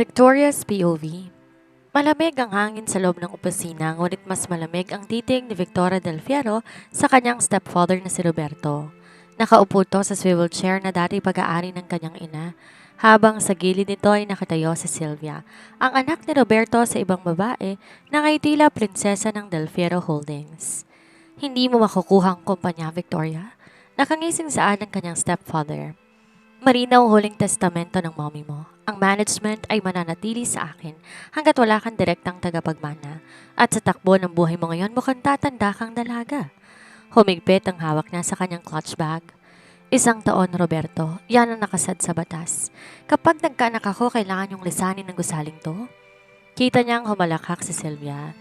Victoria's POV. Malamig ang hangin sa loob ng opisina, ngunit mas malamig ang titig ni Victoria Del Fierro sa kanyang stepfather na si Roberto. Nakaupo to sa swivel chair na dati pag-aari ng kanyang ina, habang sa gilid nito ay nakatayo si Sylvia, ang anak ni Roberto sa ibang babae na kay tila prinsesa ng Del Fierro Holdings. Hindi mo makukuha ang kumpanya, Victoria. Nakangising saan ng kanyang stepfather. Marinaw huling testamento ng mommy mo. Ang management ay mananatili sa akin hanggat wala kang direktang tagapagmana. At sa takbo ng buhay mo ngayon mukhang tatanda kang dalaga. Humigpit ang hawak niya sa kanyang clutch bag. 1 taon, Roberto. Yan ang nakasad sa batas. Kapag nagkaanak ako, kailangan yung lisanin ng gusaling to. Kita niyang humalakhak si Sylvia.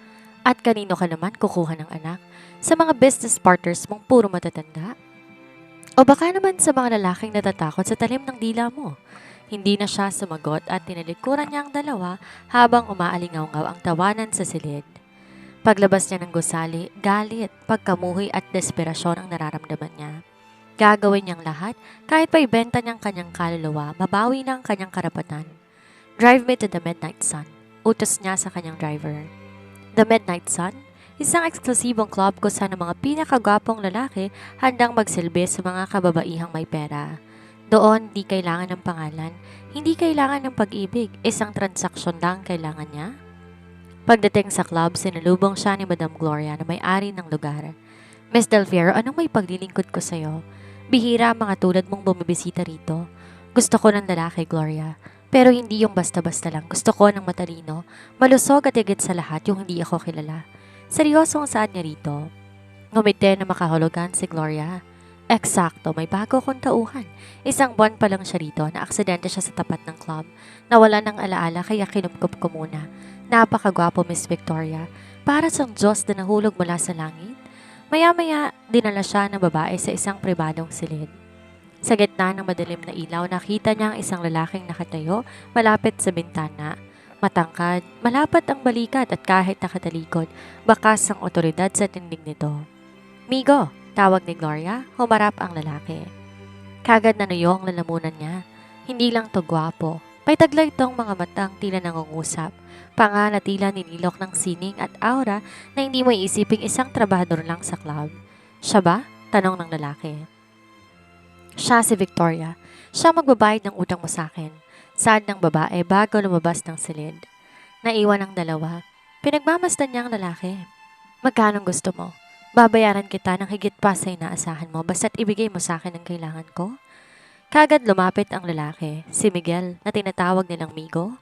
At kanino ka naman kukuha ng anak? Sa mga business partners mong puro matatanda? O baka naman sa mga lalaking natatakot sa talim ng dila mo. Hindi na siya sumagot at tinalikuran niya ang dalawa habang umaalingaw-ngaw ang tawanan sa silid. Paglabas niya ng gusali, galit, pagkamuhi at desperasyon ang nararamdaman niya. Gagawin niyang lahat kahit pa ibenta niyang kanyang kaluluwa, mabawi na ang kanyang karapatan. Drive me to the Midnight Sun, utos niya sa kanyang driver. The Midnight Sun? Isang eksklusibong club kung saan ang mga pinakagwapong lalaki handang magsilbi sa mga kababaihang may pera. Doon, di kailangan ng pangalan, hindi kailangan ng pag-ibig, isang transaksyon lang kailangan niya. Pagdating sa club, sinalubong siya ni Madam Gloria na may-ari ng lugar. Miss Del Fierro, anong may paglilingkod ko sa'yo? Bihira ang mga tulad mong bumibisita rito. Gusto ko ng lalaki, Gloria. Pero hindi yung basta-basta lang. Gusto ko ng matalino, malusog at higit sa lahat yung hindi ako kilala. Seryoso ang saan niya rito. Ngumiti na makahulugan si Gloria. Eksakto, may bago akong tauhan. 1 buwan pa lang siya rito na aksidente siya sa tapat ng club. Nawala ng alaala kaya kinupkup ko muna. Napakagwapo, Miss Victoria. Para sang Diyos na nahulog mula sa langit. Maya-maya, dinala siya ng babae sa isang pribadong silid. Sa gitna ng madilim na ilaw, nakita niya ang isang lalaking nakatayo malapit sa bintana. Matangkad, malapat ang balikat at kahit nakatalikod, bakas ang otoridad sa tindig nito. Migo, tawag ni Gloria, humarap ang lalaki. Kagad nanuyo ang lalamunan niya. Hindi lang to gwapo, may taglay itong mga matang tila nangungusap, panga na tila ninilok ng sining at aura na hindi mo iisiping isang trabahador lang sa club. Siya ba? Tanong ng lalaki. Siya si Victoria. Siya magbabayad ng utang mo sa akin. Saad ng babae bago lumabas ng silid. Naiwan ang dalawa. Pinagmamasdan niya ang lalaki. Magkano gusto mo? Babayaran kita ng higit pa sa inaasahan mo basta't ibigay mo sa akin ang kailangan ko. Kagad lumapit ang lalaki, si Miguel na tinatawag nilang Migo.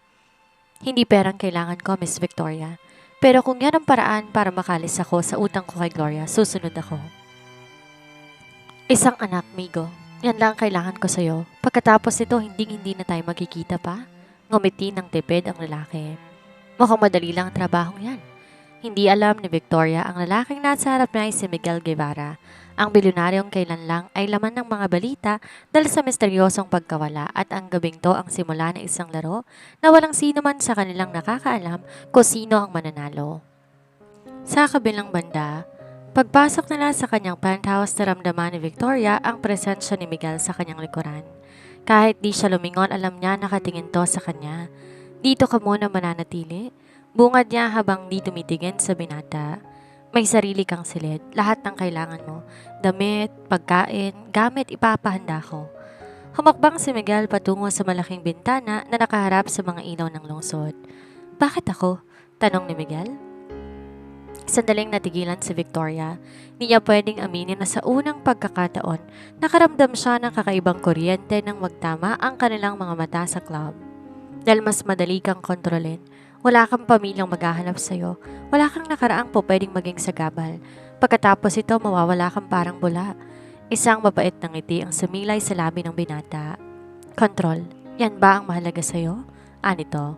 Hindi perang kailangan ko, Miss Victoria. Pero kung yan ang paraan para makalis ako sa utang ko kay Gloria, susunod ako. 1 anak, Migo. Yan lang kailangan ko sa'yo. Pagkatapos nito, hindi na tayo magkikita pa. Ngumiti ng tipid ang lalaki. Mukhang madali lang ang trabahong yan. Hindi alam ni Victoria ang lalaking nasa harap niya ay si Miguel Guevara. Ang bilyonaryong kailan lang ay laman ng mga balita dahil sa misteryosong pagkawala at ang gabing to ang simula ng isang laro na walang sino man sa kanilang nakakaalam kung sino ang mananalo. Sa kabilang banda, pagpasok nila sa kanyang penthouse, naramdaman ni Victoria ang presensya ni Miguel sa kanyang likuran. Kahit di siya lumingon, alam niya nakatingin to sa kanya. Dito ka muna mananatili. Bungad niya habang di tumitingin sa binata. May sarili kang silid, lahat ng kailangan mo. Damit, pagkain, gamit ipapahanda ko. Humakbang si Miguel patungo sa malaking bintana na nakaharap sa mga ilaw ng lungsod. Bakit ako? Tanong ni Miguel. Sandaling natigilan si Victoria. Hindi niya pwedeng aminin na sa unang pagkakataon, nakaramdam siya ng kakaibang kuryente nang magtama ang kanilang mga mata sa club. Dahil mas madali kang kontrolin, wala kang pamilyang maghahanap sa'yo, wala kang nakaraang po pwedeng maging sagabal. Pagkatapos ito, mawawala kang parang bula. Isang mapait na ngiti ang sumilay sa labi ng binata. Kontrol, yan ba ang mahalaga sa'yo? Anito,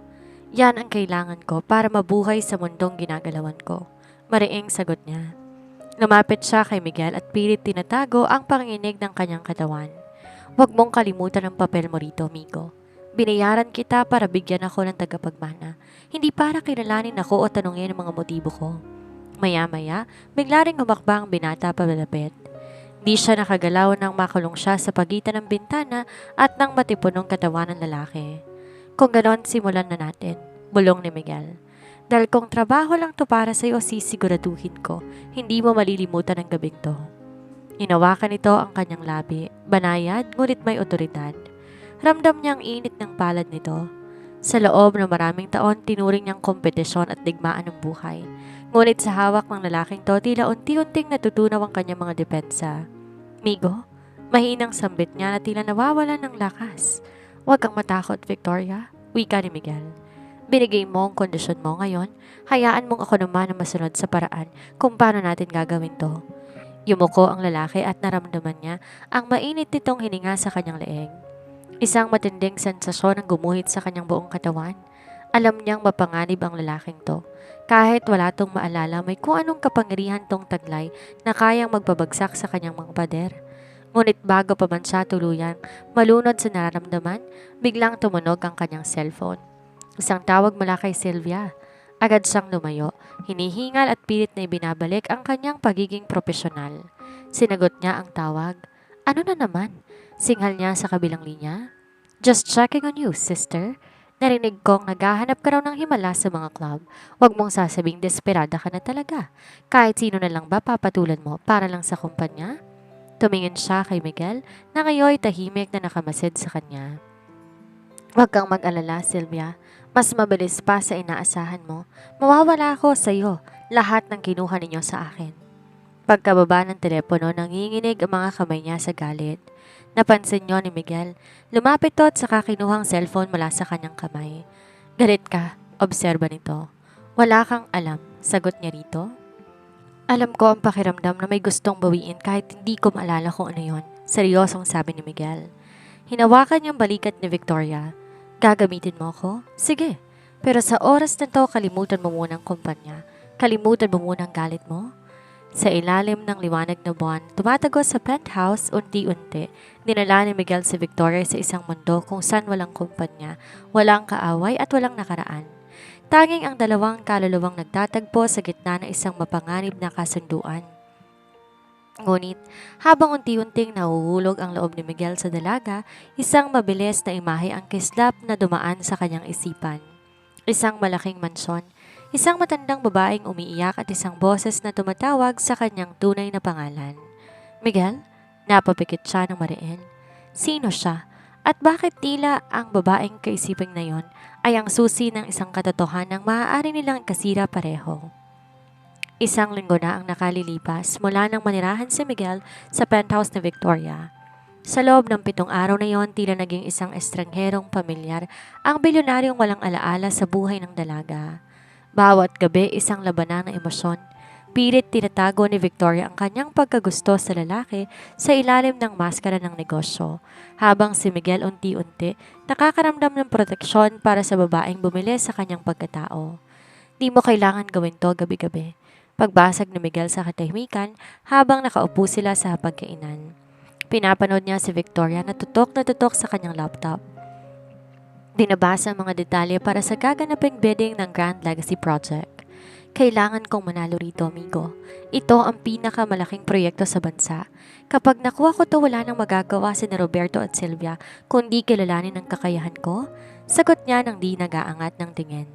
yan ang kailangan ko para mabuhay sa mundong ginagalawan ko. Mariing sagot niya. Lumapit siya kay Miguel at pilit tinatago ang panginig ng kanyang katawan. Huwag mong kalimutan ang papel mo rito, Migo. Binayaran kita para bigyan ako ng tagapagmana, hindi para kilalanin ako o tanungin ang mga motibo ko. Maya-maya, bigla ring humakba ang binata palapit. Di siya nakagalaw nang makulong siya sa pagitan ng bintana at ng matipunong katawan ng lalaki. Kung ganon, simulan na natin, bulong ni Miguel. Dahil kung trabaho lang to para sa'yo, sisiguraduhin ko, hindi mo malilimutan ang gabing to. Inawakan nito ang kanyang labi, banayad ngunit may otoridad. Ramdam niya ang init ng palad nito. Sa loob ng maraming taon, tinuring niyang kompetisyon at digmaan ng buhay. Ngunit sa hawak ng lalaking to, tila unti-unting natutunaw ang kanyang mga depensa. Migo, mahinang sambit niya na tila nawawalan ng lakas. Huwag kang matakot, Victoria, wika ni Miguel. Binigay mo ang kondisyon mo ngayon, hayaan mong ako naman ang masunod sa paraan kung paano natin gagawin to. Yumuko ang lalaki at naramdaman niya ang mainit nitong hininga sa kanyang leeg. Isang matinding sensasyon ang gumuhit sa kanyang buong katawan. Alam niyang mapanganib ang lalaking to. Kahit wala tong maalala, may kung anong kapangyarihan tong taglay na kayang magpabagsak sa kanyang mga pader. Ngunit bago pa man siya tuluyan, malunod sa nararamdaman, biglang tumunog ang kanyang cellphone. Isang tawag mula kay Sylvia. Agad siyang lumayo, hinihingal at pilit na ibinabalik ang kanyang pagiging profesional. Sinagot niya ang tawag. Ano na naman? Singhal niya sa kabilang linya. Just checking on you, sister. Narinig kong naghahanap ka raw ng himala sa mga club. Huwag mong sasabing desperada ka na talaga. Kahit sino na lang ba papatulan mo para lang sa kumpanya? Tumingin siya kay Miguel na ngayon tahimik na nakamasid sa kanya. Huwag kang mag-alala, Sylvia. Mas mabilis pa sa inaasahan mo. Mawawala ako sa iyo lahat ng kinuha ninyo sa akin. Pagkababa ng telepono, nanginginig ang mga kamay niya sa galit. Napansin niyo ni Miguel, lumapit to at saka kinuhang cellphone mula sa kanyang kamay. Galit ka, obserba nito. Wala kang alam, sagot niya rito. Alam ko ang pakiramdam na may gustong bawiin kahit hindi ko maalala kung ano yon, seryosong sabi ni Miguel. Hinawakan niyang balikat ni Victoria. Gagamitin mo ako? Sige. Pero sa oras na to, kalimutan mo muna ang kumpanya. Kalimutan mo muna ang galit mo. Sa ilalim ng liwanag na buwan, tumatagos sa penthouse unti-unti. Dinala ni Miguel si Victoria sa isang mundo kung saan walang kumpanya, walang kaaway at walang nakaraan. Tanging ang dalawang kaluluwang nagtatagpo sa gitna ng isang mapanganib na kasunduan. Ngunit, habang unti-unting nahuhulog ang loob ni Miguel sa dalaga, isang mabilis na imahe ang kislap na dumaan sa kanyang isipan. Isang malaking mansyon, isang matandang babaeng umiiyak at isang boses na tumatawag sa kanyang tunay na pangalan. Miguel, napapikit siya ng mariin. Sino siya? At bakit tila ang babaeng kaisiping na yon ay ang susi ng isang katotohanang maaari nilang kasira pareho? Isang linggo na ang nakalilipas mula nang manirahan si Miguel sa penthouse ni Victoria. Sa loob ng 7 araw na yon, tila naging isang estrangherong pamilyar ang bilyonaryong walang alaala sa buhay ng dalaga. Bawat gabi isang labanan ng emosyon. Pilit tinatago ni Victoria ang kanyang pagkagusto sa lalaki sa ilalim ng maskara ng negosyo, habang si Miguel unti-unti nakakaramdam ng proteksyon para sa babaeng bumili sa kanyang pagkatao. Di mo kailangan gawin to gabi-gabi. Pagbasag ni Miguel sa katahimikan habang nakaupo sila sa hapagkainan. Pinapanood niya si Victoria na tutok sa kanyang laptop. Dinabasa ang mga detalye para sa gaganaping bidding ng Grand Legacy Project. Kailangan kong manalo rito, amigo. Ito ang pinakamalaking proyekto sa bansa. Kapag nakuha ko to, wala nang magagawa si Roberto at Sylvia kundi kilalanin ang kakayahan ko. Sagot niya nang di nag-aangat ng tingin.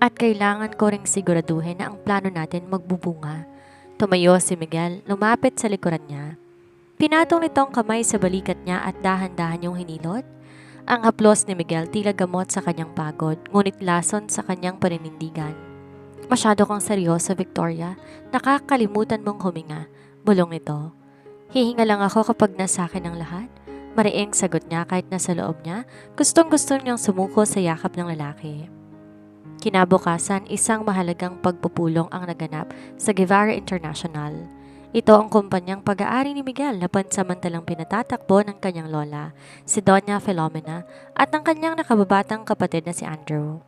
At kailangan ko ring siguraduhin na ang plano natin magbubunga. Tumayo si Miguel, lumapit sa likuran niya. Pinatong nitong kamay sa balikat niya at dahan-dahan yung hinilot. Ang haplos ni Miguel tila gamot sa kanyang pagod, ngunit lason sa kanyang paninindigan. Masyado kang seryoso, Victoria. Nakakalimutan mong huminga. Bulong nito. Hihinga lang ako kapag nasa akin ang lahat. Mariing sagot niya kahit nasa loob niya, gustong-gusto niyang sumuko sa yakap ng lalaki. Kinabukasan, isang mahalagang pagpupulong ang naganap sa Guevara International. Ito ang kumpanyang pag-aari ni Miguel na pansamantalang pinatatakbo ng kanyang lola, si Doña Filomena, at ng kanyang nakababatang kapatid na si Andrew.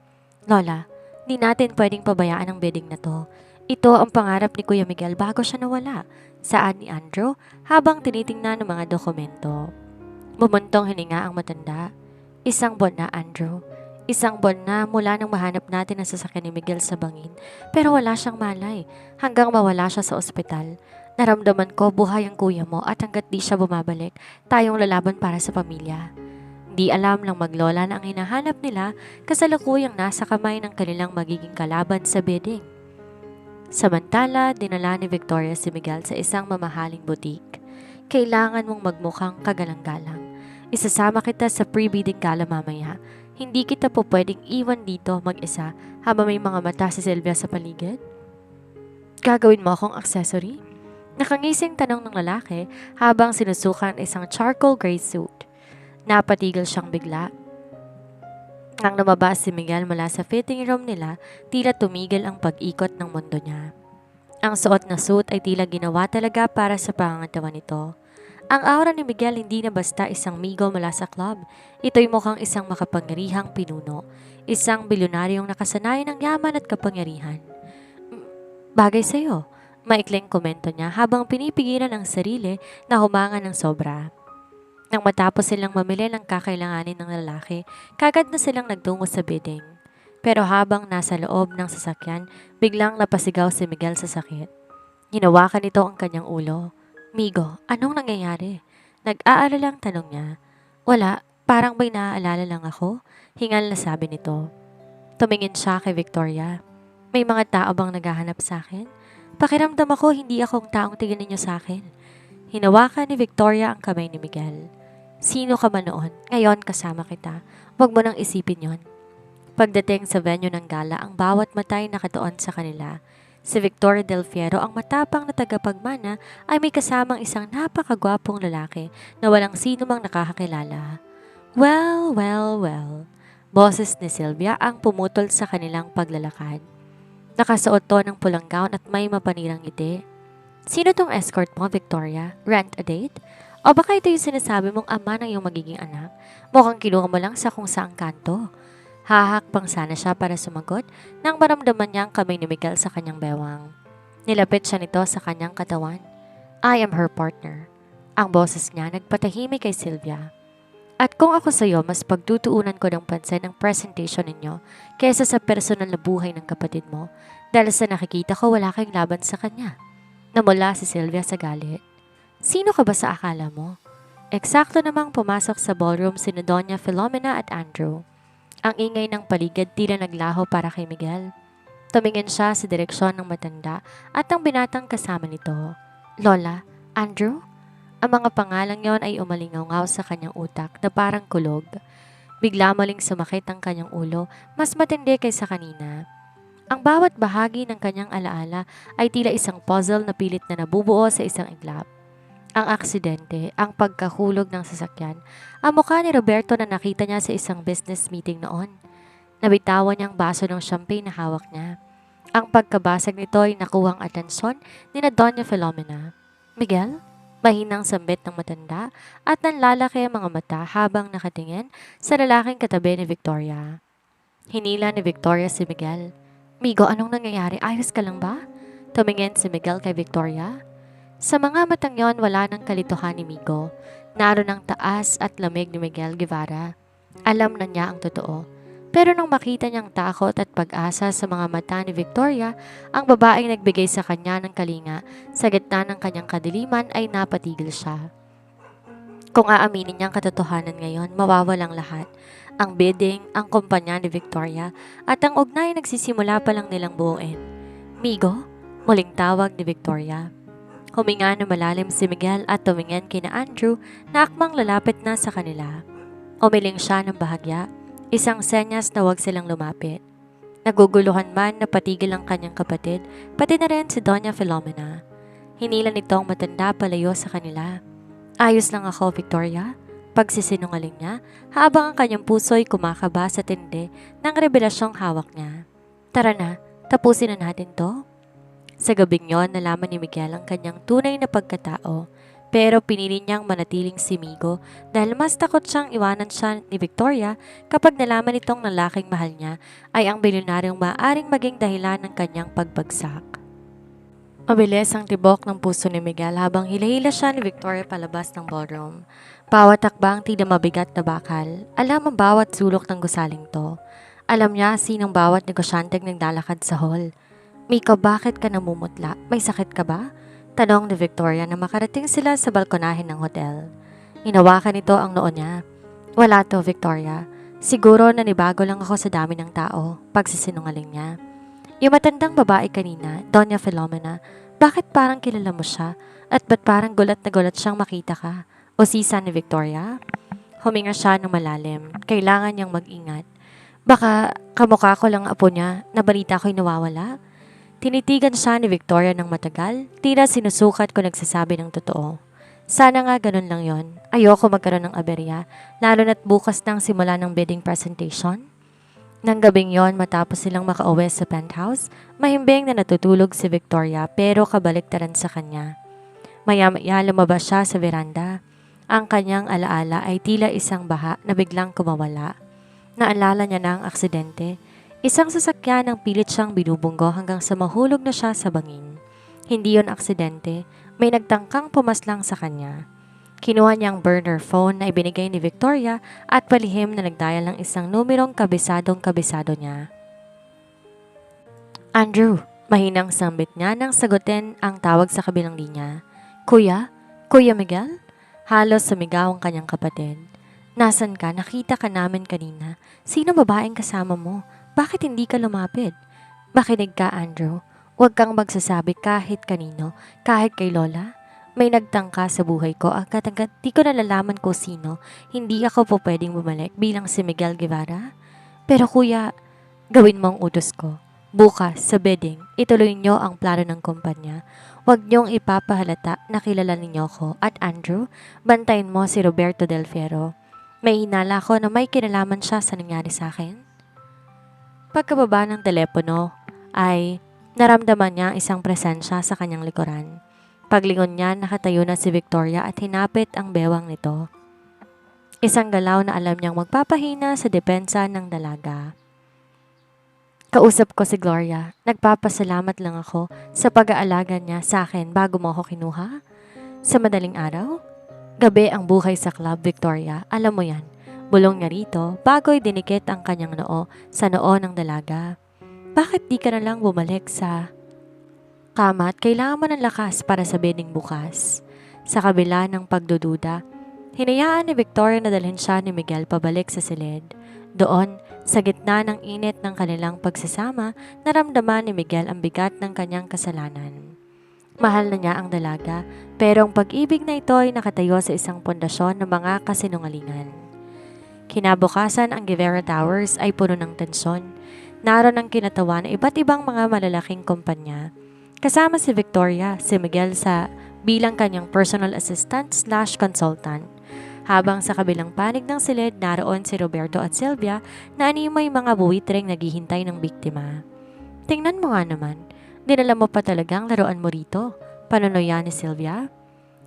Lola, di natin pwedeng pabayaan ang bidding na to. Ito ang pangarap ni Kuya Miguel bago siya nawala, saan ni Andrew habang tinitingnan ng mga dokumento. Bumuntong hininga ang matanda. Isang buwan na, Andrew. Isang buwan na mula nang mahanap natin ang sasakyan ni Miguel sa bangin, pero wala siyang malay hanggang mawala siya sa ospital. Naramdaman ko buhay ang kuya mo at hanggat di siya bumabalik, tayong lalaban para sa pamilya. Hindi alam ng maglola na ang hinahanap nila kasalukuyang nasa kamay ng kanilang magiging kalaban sa bidding. Samantala, dinala ni Victoria si Miguel sa isang mamahaling boutique. Kailangan mong magmukhang kagalang-galang. Isasama kita sa pre-bidding gala mamaya. Hindi kita po pwedeng iwan dito mag-isa habang may mga mata si Sylvia sa paligid. Gagawin mo akong accessory? Nakangising tanong ng lalaki habang sinusukan isang charcoal gray suit. Napatigil siyang bigla. Nang lumabas si Miguel mula sa fitting room nila, tila tumigil ang pag-ikot ng mundo niya. Ang suot na suit ay tila ginawa talaga para sa pangangatawan nito. Ang aura ni Miguel hindi na basta isang migo mula sa club. Ito'y mukhang isang makapangyarihang pinuno. Isang bilyonaryong nakasanayan ng yaman at kapangyarihan. Bagay sa'yo, maikling komento niya habang pinipigilan ang sarili na humanga ng sobra. Nang matapos silang mamili ng kakailanganin ng lalaki, kagad na silang nagtungo sa bidding. Pero habang nasa loob ng sasakyan, biglang napasigaw si Miguel sa sakit. Hinawakan nito ang kanyang ulo. Migo, anong nangyayari? Nag-aalalang tanong niya. Wala, parang may naaalala lang ako, hingal na sabi nito. Tumingin siya kay Victoria. May mga tao bang naghahanap sa akin? Pakiramdam ako hindi akong taong tingin ninyo sa akin. Hinawakan ni Victoria ang kamay ni Miguel. Sino ka man noon? Ngayon kasama kita. Huwag mo nang isipin yon. Pagdating sa venue ng gala, ang bawat matay nakatuon sa kanila. Si Victoria Del Fierro, ang matapang na tagapagmana, ay may kasamang isang napakagwapong lalaki na walang sino mang nakakakilala. Well, well, well. Boses ni Sylvia ang pumutol sa kanilang paglalakad. Nakasuot to ng pulang gown at may mapanirang ngiti. Sino tong escort mo, Victoria? Rent a date? O baka ito yung sinasabi mong ama ng iyong magiging anak? Mukhang kinuha mo lang sa kung saang kanto. Hahakpang sana siya para sumagot nang maramdaman niya ang kamay ni Miguel sa kanyang bewang. Nilapit siya nito sa kanyang katawan. I am her partner. Ang boses niya nagpatahimik kay Sylvia. At kung ako sa iyo, mas pagtutuunan ko ng pansin ang presentation ninyo kaysa sa personal na buhay ng kapatid mo dahil sa nakikita ko wala kayong laban sa kanya. Namula si Sylvia sa galit. Sino ka ba sa akala mo? Eksakto namang pumasok sa ballroom sina Doña Filomena at Andrew. Ang ingay ng paligid tila naglaho para kay Miguel. Tumingin siya sa direksyon ng matanda at ang binatang kasama nito. Lola, Andrew? Ang mga pangalang yon ay umalingaw sa kanyang utak na parang kulog. Bigla maling sumakit ang kanyang ulo, mas matindi kaysa kanina. Ang bawat bahagi ng kanyang alaala ay tila isang puzzle na pilit na nabubuo sa isang iglap. Ang aksidente, ang pagkahulog ng sasakyan, ang mukha ni Roberto na nakita niya sa isang business meeting noon. Nabitawan niya ang baso ng champagne na hawak niya. Ang pagkabasag nito ay nakuhang atensyon ni na Doña Filomena. Miguel? Mahinang sambit ng matanda at nanlalaki ang mga mata habang nakatingin sa lalaking katabi ni Victoria. Hinila ni Victoria si Miguel. Migo, anong nangyayari? Ayos ka lang ba? Tumingin si Miguel kay Victoria. Sa mga matang yon, wala nang kalituhan ni Migo. Naroon ang taas at lamig ni Miguel Guevara. Alam na niya ang totoo. Pero nang makita niyang takot at pag-asa sa mga mata ni Victoria, ang babaeng nagbigay sa kanya ng kalinga sa gitna ng kanyang kadiliman ay napatigil siya. Kung aaminin niyang katotohanan ngayon, mawawalang lahat. Ang bidding, ang kumpanya ni Victoria, at ang ugnay nagsisimula pa lang nilang buuin. Migo? Muling tawag ni Victoria. Huminga na malalim si Miguel at tumingin kina Andrew na akmang lalapit na sa kanila. Umiling siya ng bahagya, isang senyas na huwag silang lumapit. Naguguluhan man na patigil ang kanyang kapatid, pati na rin si Doña Filomena. Hinila nitong matanda palayo sa kanila. Ayos lang ako, Victoria. Pagsisinungaling niya, habang ang kanyang puso'y kumakaba sa tindi ng revelasyong hawak niya. Tara na, tapusin na natin to. Sa gabing yon, nalaman ni Miguel ang kanyang tunay na pagkatao, pero pinili niyang manatiling si Migo dahil mas takot siyang iwanan siya ni Victoria kapag nalaman itong lalaking mahal niya ay ang bilyonaryong maaaring maging dahilan ng kanyang pagbagsak. Mabilis ang tibok ng puso ni Miguel habang hila-hila siya ni Victoria palabas ng ballroom. Bawat takbang tila mabigat na bakal. Alam ang bawat sulok ng gusaling to. Alam niya sinong bawat negosyanteng naglalakad sa hall. Miko, bakit ka namumutla? May sakit ka ba? Tanong ni Victoria na makarating sila sa balkonahin ng hotel. Hinawakan nito ang noo niya. Wala to, Victoria. Siguro nanibago lang ako sa dami ng tao, pagsisinungaling niya. Yung matandang babae kanina, Doña Filomena, bakit parang kilala mo siya? At ba't parang gulat na gulat siyang makita ka? O sisa ni Victoria? Huminga siya ng malalim. Kailangan niyang mag-ingat. Baka kamukha ko lang ang apo niya na balita ko'y nawawala? Tinitigan siya ni Victoria ng matagal, tila sinusukat ko nagsasabi ng totoo. Sana nga ganun lang yon. Ayoko magkaroon ng aberya, lalo na't bukas nang simula ng bidding presentation. Nang gabing yon matapos silang makauwi sa penthouse, mahimbing na natutulog si Victoria pero kabaliktaran sa kanya. Maya-maya lumabas siya sa veranda. Ang kanyang alaala ay tila isang baha na biglang kumawala. Naalala niya na ang aksidente. Isang sasakyan ang pilit siyang binubunggo hanggang sa mahulog na siya sa bangin. Hindi yon aksidente, may nagtangkang pumaslang sa kanya. Kinuha niyang burner phone na ibinigay ni Victoria at palihim na nagdial ng isang numerong kabisadong-kabisado niya. Andrew, mahinang sambit niya nang sagutin ang tawag sa kabilang linya. Kuya? Kuya Miguel? Halos sumigaw ang kanyang kapatid. Nasaan ka? Nakita ka namin kanina. Sino babaeng kasama mo? Bakit hindi ka lumapit? Makinig ka, Andrew. Huwag kang magsasabi kahit kanino, kahit kay Lola. May nagtangka sa buhay ko at hanggat di ko nalalaman ko sino, hindi ako po pwedeng bumalik bilang si Miguel Guevara. Pero kuya, gawin mo ang utos ko. Bukas, sa bidding, ituloy niyo ang plano ng kumpanya. Huwag niyong ipapahalata na kilala ninyo ko. At Andrew, bantayin mo si Roberto Del Fierro. May hinala ko na may kinalaman siya sa nangyari sa akin. Pagkababa ng telepono ay naramdaman niya ang isang presensya sa kanyang likuran. Paglingon niya, nakatayo na si Victoria at hinapit ang bewang nito. Isang galaw na alam niyang magpapahina sa depensa ng dalaga. Kausap ko si Gloria. Nagpapasalamat lang ako sa pag-aalaga niya sa akin bago mo ako kinuha. Sa madaling araw? Gabi ang buhay sa club, Victoria. Alam mo yan. Bulong niya rito bago'y dinikit ang kanyang noo sa noo ng dalaga. Bakit di ka na lang bumalik sa kama at kailangan mo ng lakas para sa bidding bukas? Sa kabila ng pagdududa, hinayaan ni Victoria na dalhin siya ni Miguel pabalik sa silid. Doon, sa gitna ng init ng kanilang pagsasama, naramdaman ni Miguel ang bigat ng kanyang kasalanan. Mahal na niya ang dalaga, pero ang pag-ibig na ito ay nakatayo sa isang pundasyon ng mga kasinungalingan. Kinabukasan ang Guevara Towers ay puno ng tensyon. Naroon ang kinatawan ng iba't ibang mga malalaking kumpanya. Kasama si Victoria, si Miguel sa bilang kanyang personal assistant/consultant. Habang sa kabilang panig ng silid, naroon si Roberto at Sylvia na animoy mga buwitreng naghihintay ng biktima. Tingnan mo nga naman. Dinala mo pa talagang laruan mo rito. Panunoy ni Sylvia.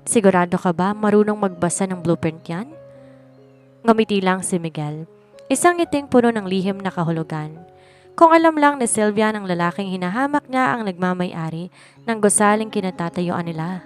Sigurado ka ba marunong magbasa ng blueprint yan? Ngumiti lang si Miguel. Isang ngiting puno ng lihim na kahulugan. Kung alam lang ni Sylvia ng lalaking hinahamak niya ang nagmamay-ari ng gusaling kinatatayuan nila.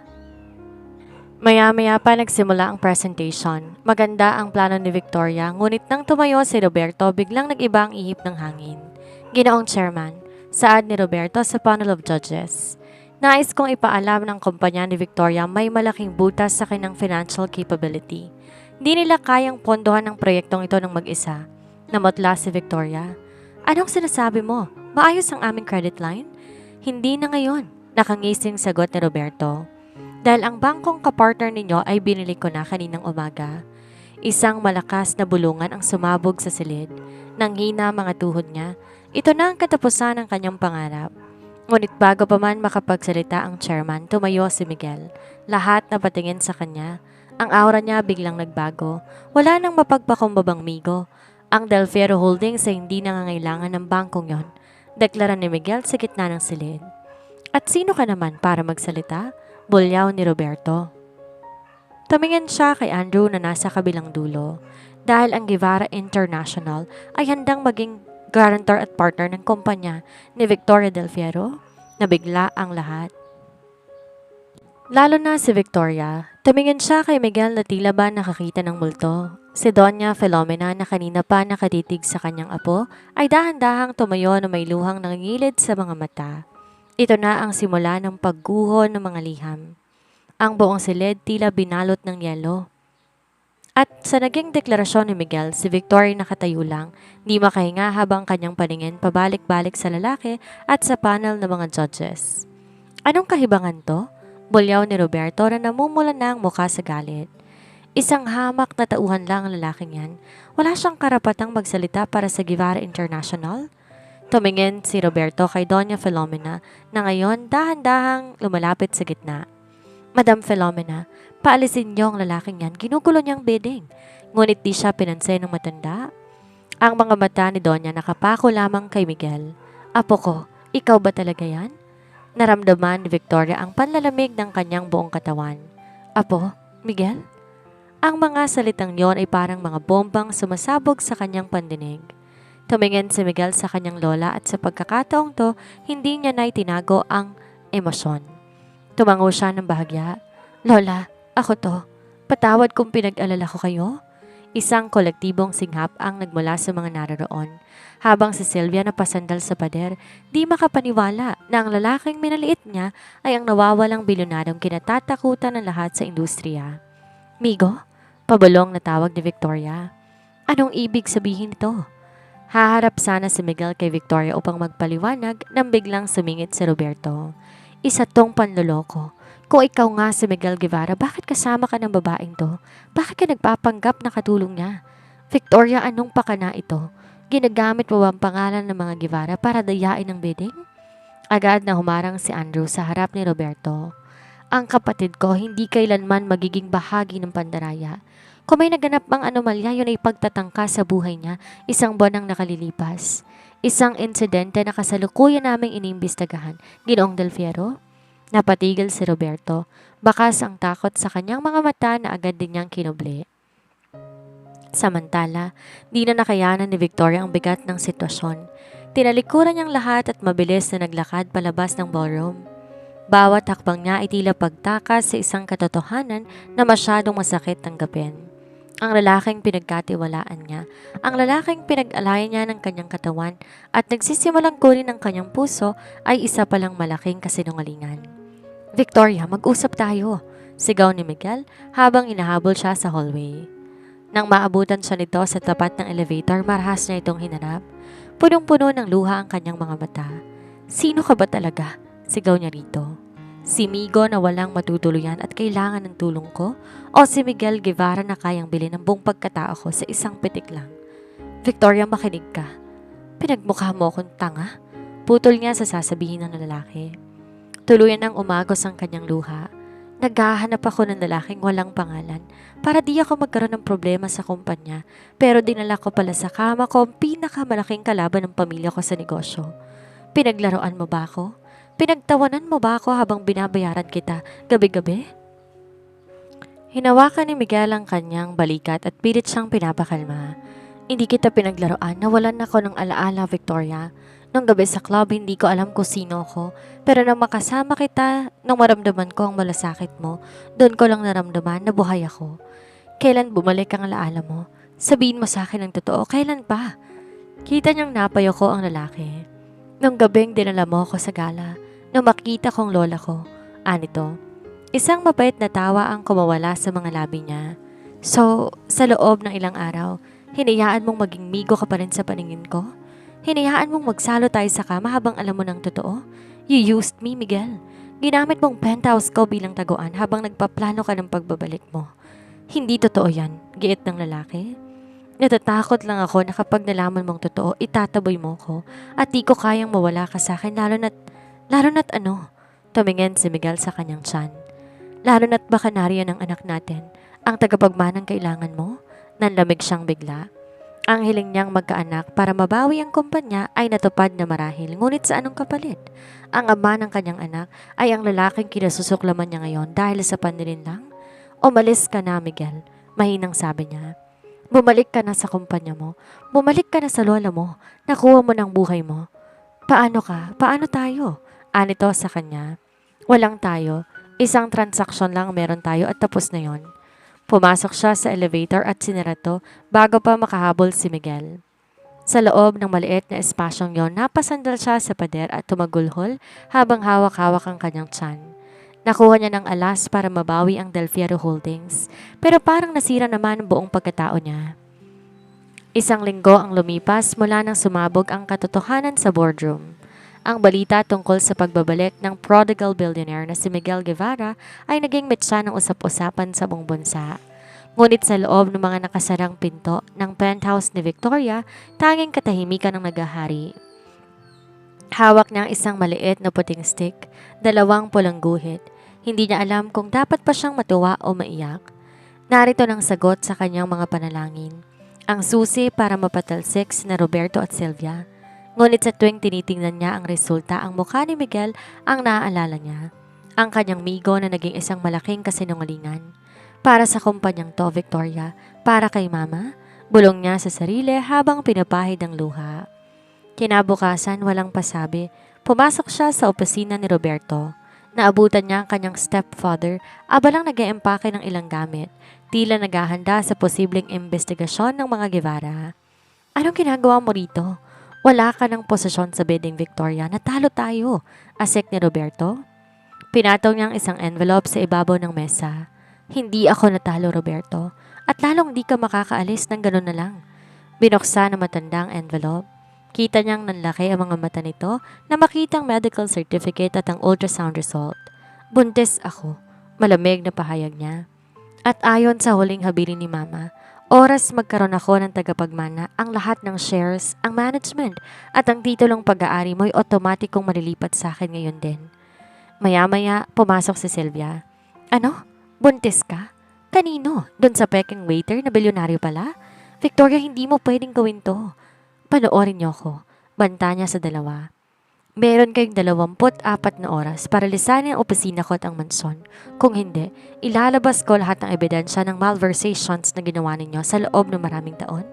Maya-maya pa nagsimula ang presentation. Maganda ang plano ni Victoria, ngunit nang tumayo si Roberto, biglang nag-iba ang ihip ng hangin. Ginoong chairman, saad ni Roberto sa panel of judges. Nais kong ipaalam ng kumpanya ni Victoria may malaking butas sa kanyang financial capability. Hindi nila kayang pondohan ang proyektong ito ng mag-isa. Namutla si Victoria. Anong sinasabi mo? Maayos ang aming credit line? Hindi na ngayon, nakangising sagot ni Roberto. Dahil ang bangkong kapartner ninyo ay binili ko na kaninang umaga. Isang malakas na bulungan ang sumabog sa silid. Nanghina mga tuhod niya. Ito na ang katapusan ng kanyang pangarap. Ngunit bago pa man makapagsalita ang chairman, tumayo si Miguel. Lahat na patingin sa kanya. Ang aura niya biglang nagbago. Wala nang mapagpakumbabang migo. Ang Del Fierro Holdings ay hindi nangangailangan ng bangkong yon. Deklara ni Miguel sa gitna ng silid. At sino ka naman para magsalita? Bulyaw ni Roberto. Tumingin siya kay Andrew na nasa kabilang dulo. Dahil ang Guevara International ay handang maging guarantor at partner ng kumpanya ni Victoria Del Fierro, nabigla ang lahat. Lalo na si Victoria. Tumingin siya kay Miguel na tila ba nakakita ng multo. Si Doña Filomena na kanina pa nakatitig sa kanyang apo ay dahan-dahang tumayo na may luhang nangingilid sa mga mata. Ito na ang simula ng pagguho ng mga liham. Ang buong silid tila binalot ng yelo. At sa naging deklarasyon ni Miguel, si Victor ay nakatayo lang, di makahinga habang kanyang paningin pabalik-balik sa lalaki at sa panel ng mga judges. Anong kahibangan to? Bulyaw ni Roberto na namumula na ang mukha sa galit. Isang hamak na tauhan lang ang lalaking yan. Wala siyang karapatang magsalita para sa Guevara International. Tumingin si Roberto kay Doña Filomena na ngayon dahan-dahang lumalapit sa gitna. Madam Filomena, paalisin niyo ang lalaking yan, ginugulo niyang bidding. Ngunit di siya pinansin ng matanda. Ang mga mata ni Doña nakapako lamang kay Miguel. Apo ko, ikaw ba talaga yan? Naramdaman ni Victoria ang panlalamig ng kanyang buong katawan. Apo, Miguel? Ang mga salitang yon ay parang mga bombang sumasabog sa kanyang pandinig. Tumingin si Miguel sa kanyang lola at sa pagkakataong to, hindi niya na itinago ang emosyon. Tumango siya ng bahagya. Lola, ako to. Patawad kung pinag-alala ko kayo. Isang kolektibong singhap ang nagmula sa mga naroon. Habang si Sylvia na pasandal sa pader, di makapaniwala na ang lalaking minaliit niya ay ang nawawalang bilyonadong kinatatakutan ng lahat sa industriya. Migo, pabulong na tawag ni Victoria. Anong ibig sabihin nito? Haharap sana si Miguel kay Victoria upang magpaliwanag nang biglang sumingit si Roberto. Isa tong panloloko. Kung ikaw nga si Miguel Guevara, bakit kasama ka ng babaeng to? Bakit ka nagpapanggap na katulong niya? Victoria, anong pakana ito? Ginagamit mo ba ang pangalan ng mga Guevara para dayain ang bidding? Agad na humarang si Andrew sa harap ni Roberto. Ang kapatid ko hindi kailanman magiging bahagi ng pandaraya. Kung may naganap mang anomalya, yun ay pagtatangka sa buhay niya, isang buwan ang nakalilipas. Isang insidente na kasalukuyan naming inimbestagahan, Ginoong Del Fierro. Napatigil si Roberto, bakas ang takot sa kanyang mga mata na agad din niyang kinubli. Samantala, di na nakayanan ni Victoria ang bigat ng sitwasyon. Tinalikuran niyang lahat at mabilis na naglakad palabas ng ballroom. Bawat hakbang niya ay tila pagtakas sa isang katotohanan na masyadong masakit tanggapin. Ang lalaking pinagkatiwalaan niya, ang lalaking pinag-alayan niya ng kanyang katawan at nagsisimulang kunin ng kanyang puso ay isa palang malaking kasinungalingan. Victoria, mag-usap tayo, sigaw ni Miguel habang inahabol siya sa hallway. Nang maabutan siya nito sa tapat ng elevator, marahas niya itong hinarap. Punong-puno ng luha ang kanyang mga mata. Sino ka ba talaga? Sigaw niya rito. Si Migo na walang matutuluyan at kailangan ng tulong ko? O si Miguel Guevara na kayang bilhin ng buong pagkatao ko sa isang pitik lang? Victoria, makinig ka. Pinagmukha mo akong tanga? Putol niya sa sasabihin ng lalaki. Tuluyan ng umagos ang kanyang luha. Naghahanap ako ng lalaking walang pangalan para di ako magkaroon ng problema sa kumpanya, pero dinala ko pala sa kama ko ang pinakamalaking kalaban ng pamilya ko sa negosyo. Pinaglaruan mo ba ako? Pinagtawanan mo ba ako habang binabayaran kita gabi-gabi? Hinawakan ni Miguel ang kanyang balikat at pilit siyang pinapakalma. Hindi kita pinaglaruan, nawalan ako ng alaala, Victoria. Nung gabi sa club, hindi ko alam kung sino ako. Pero nang makasama kita, nang maramdaman ko ang malasakit mo, doon ko lang naramdaman na buhay ako. Kailan bumalik ang alaala mo? Sabihin mo sa akin ang totoo, kailan pa? Kita niyang napayo ko ang lalaki. Nung gabing dinala mo ako sa gala, nung makita kong lola ko, anito, isang mapait na tawa ang kumawala sa mga labi niya. So, sa loob ng ilang araw, hinayaan mong maging migo ka pa rin sa paningin ko? Hinayaan mong magsalo tayo sa kama habang alam mo ng totoo? You used me, Miguel. Ginamit mong penthouse ko bilang taguan habang nagpaplano ka ng pagbabalik mo. Hindi totoo yan, giit ng lalaki. Natatakot lang ako na kapag nalaman mong totoo, itataboy mo ko at di ko kayang mawala ka sa akin lalo na't ano? Tumingin si Miguel sa kanyang tiyan. Lalo na't baka nariyan ang anak natin, ang tagapagmanang kailangan mo? Nanlamig siyang bigla. Ang hiling niyang magkaanak para mabawi ang kumpanya ay natupad na marahil, ngunit sa anong kapalit? Ang ama ng kanyang anak ay ang lalaking kinasusuklaman niya ngayon dahil sa panlilinlang? Umalis ka na, Miguel, mahinang sabi niya. Bumalik ka na sa kumpanya mo. Bumalik ka na sa lola mo. Nakuha mo ng buhay mo. Paano ka? Paano tayo? Anito sa kanya. Walang tayo. Isang transaksyon lang meron tayo at tapos na yon. Pumasok siya sa elevator at sinarato bago pa makahabol si Miguel. Sa loob ng maliit na espasyong yon, napasandal siya sa pader at tumagulhol habang hawak-hawak ang kanyang tiyan. Nakuha niya ng alas para mabawi ang Del Fierro Holdings, pero parang nasira naman ang buong pagkatao niya. Isang linggo ang lumipas mula nang sumabog ang katotohanan sa boardroom. Ang balita tungkol sa pagbabalik ng prodigal billionaire na si Miguel Guevara ay naging metsa ng usap-usapan sa buong bansa. Ngunit sa loob ng mga nakasarang pinto ng penthouse ni Victoria, tanging katahimikan ang nagahari. Hawak niya ang isang maliit na puting stick, dalawang pulang guhit. Hindi niya alam kung dapat pa siyang matuwa o maiyak. Narito ng sagot sa kanyang mga panalangin. Ang susi para mapatalsik na Roberto at Sylvia. Ngunit sa tuwing tinitingnan niya ang resulta, ang mukha ni Miguel ang naaalala niya. Ang kanyang migo na naging isang malaking kasinungalingan. Para sa kumpanyang to, Victoria, para kay Mama, bulong niya sa sarili habang pinapahid ang luha. Kinabukasan, walang pasabi, pumasok siya sa opisina ni Roberto. Naabutan niya ang kanyang stepfather, abalang nag-eempake ng ilang gamit, tila naghahanda sa posibleng investigasyon ng mga Guevara. Anong ginagawa mo rito? Wala ka ng posisyon sa bidding, Victoria. Natalo tayo, asik ni Roberto. Pinataw niya ang isang envelope sa ibabaw ng mesa. Hindi ako natalo, Roberto. At lalong di ka makakaalis ng ganun na lang. Binuksan na matanda ang envelope. Kita niyang nanlaki ang mga mata nito na makita ang medical certificate at ang ultrasound result. Buntis ako. Malamig na pahayag niya. At ayon sa huling habilin ni Mama, oras magkaroon ako ng tagapagmana, ang lahat ng shares, ang management, at ang titulong pag-aari mo'y otomatikong malilipat sa akin ngayon din. Maya-maya, pumasok si Sylvia. Ano? Buntis ka? Kanino? Doon sa peking waiter na bilyonaryo pala? Victoria, hindi mo pwedeng gawin to. Panoorin niyo ko. Banta niya sa dalawa. Meron kayong 24 na oras para lisanin ang opisina ko at ang mansyon. Kung hindi, ilalabas ko lahat ng ebidensya ng malversations na ginawa ninyo sa loob ng maraming taon.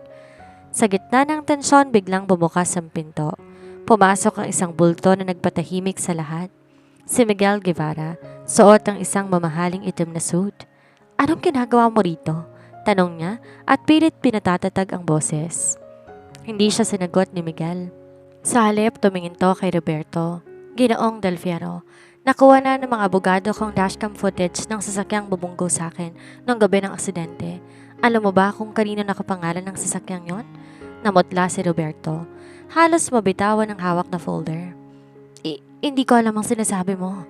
Sa gitna ng tensyon, biglang bumukas ang pinto. Pumasok ang isang bulto na nagpatahimik sa lahat. Si Miguel Guevara, suot ang isang mamahaling itim na suit. Anong ginagawa mo rito? Tanong niya at pilit pinatatatag ang boses. Hindi siya sinagot ni Miguel. Sa halip, tumingin to kay Roberto. Ginoong Del Fierro, nakuha na ng mga abogado kong dashcam footage ng sasakyang bubunggo sa akin noong gabi ng aksidente. Alam mo ba kung kanino nakapangalan ng sasakyang yon? Namutla si Roberto. Halos mabitawan ang hawak na folder. Hindi ko alam ang sinasabi mo.